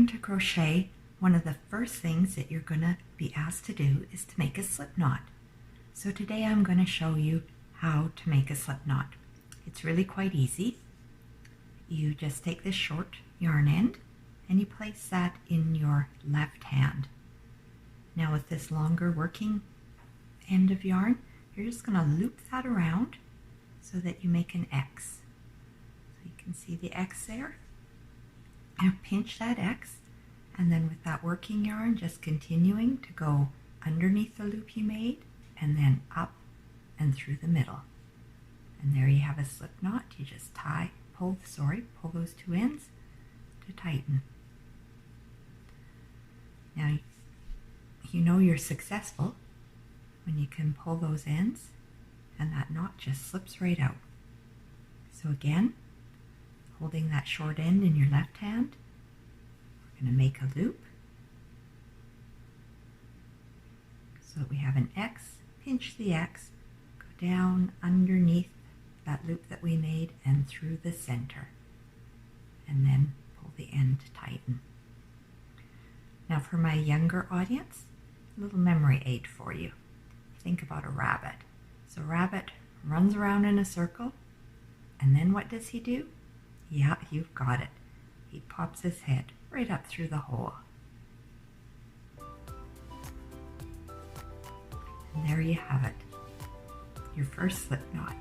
learn to crochet, one of the first things that you're going to be asked to do is to make a slip knot. So today I'm going to show you how to make a slip knot. It's really quite easy. You just take this short yarn end and you place that in your left hand. Now with this longer working end of yarn, you're just going to loop that around so that you make an X. So you can see the X there. And pinch that X, and then with that working yarn just continuing to go underneath the loop you made and then up and through the middle. And there you have a slip knot. You just pull those two ends to tighten. Now you know you're successful when you can pull those ends and that knot just slips right out. So again, holding that short end in your left hand, we're going to make a loop so that we have an X, pinch the X, go down underneath that loop that we made and through the center, and then pull the end to tighten. Now for my younger audience, a little memory aid for you. Think about a rabbit. So a rabbit runs around in a circle, and then what does he do? Yeah, you've got it. He pops his head right up through the hole. And there you have it, your first slip knot.